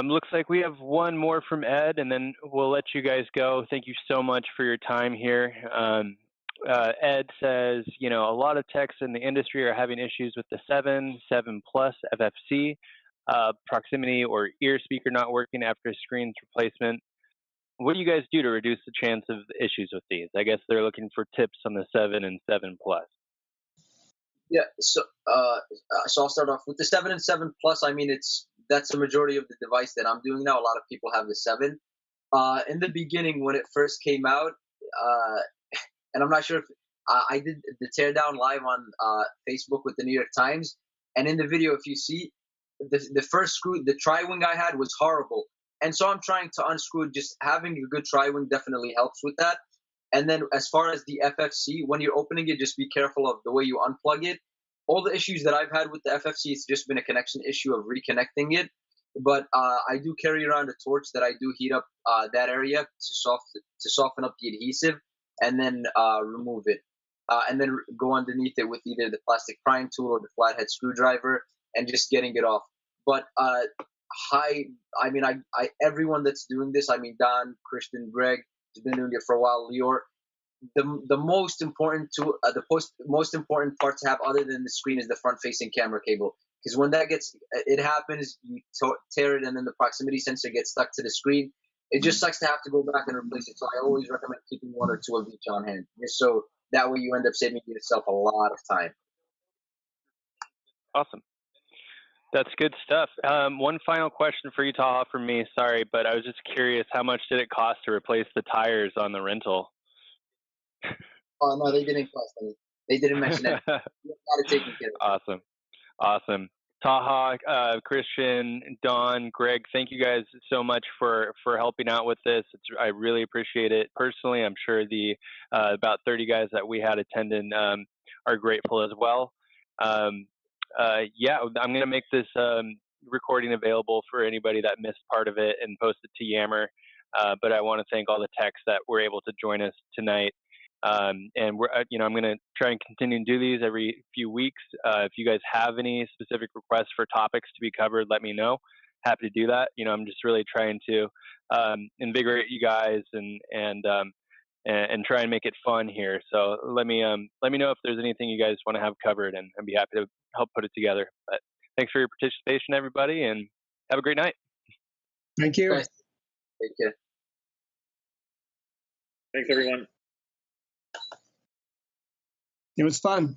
Looks like we have one more from Ed, and then we'll let you guys go. Thank you so much for your time here. Ed says, a lot of techs in the industry are having issues with the 7 Plus FFC, proximity or ear speaker not working after a screen's replacement. What do you guys do to reduce the chance of issues with these? I guess they're looking for tips on the 7 and 7 Plus. Yeah, so I'll start off with the 7 and 7 Plus. I mean, that's the majority of the device that I'm doing now. A lot of people have the 7. In the beginning, when it first came out, and I'm not sure if I did the teardown live on Facebook with the New York Times. And in the video, if you see, the first screw, the tri-wing I had was horrible. And so I'm trying to unscrew it. Just having a good tri-wing definitely helps with that. And then as far as the FFC, when you're opening it, just be careful of the way you unplug it. All the issues that I've had with the FFC, it's just been a connection issue of reconnecting it. But I do carry around a torch that I do heat up that area to soften up the adhesive, and then remove it, and then go underneath it with either the plastic prying tool or the flathead screwdriver, and just getting it off. But everyone that's doing this, I mean, Don, Christian, Greg has been doing it for a while. Lior, the most important tool, most important part to have other than the screen is the front-facing camera cable. Because when it happens, you tear it, and then the proximity sensor gets stuck to the screen. It just sucks to have to go back and replace it. So I always recommend keeping 1 or 2 of each on hand, just so that way you end up saving yourself a lot of time. Awesome. That's good stuff. One final question for you, Taha, from me. Sorry, but I was just curious, how much did it cost to replace the tires on the rental? Oh, no, they didn't cost any. They didn't mention it. You got to take care of it. Awesome. Taha, Christian, Don, Greg, thank you guys so much for helping out with this. I really appreciate it. Personally, I'm sure the about 30 guys that we had attending are grateful as well. I'm going to make this recording available for anybody that missed part of it and post it to Yammer. But I want to thank all the techs that were able to join us tonight. And I'm going to try and continue to do these every few weeks. If you guys have any specific requests for topics to be covered, let me know. Happy to do that. I'm just really trying to invigorate you guys and try and make it fun here. So let me know if there's anything you guys want to have covered, and I'd be happy to help put it together. But thanks for your participation, everybody, and have a great night. Thank you. Nice. Take care. Thanks, everyone. It was fun.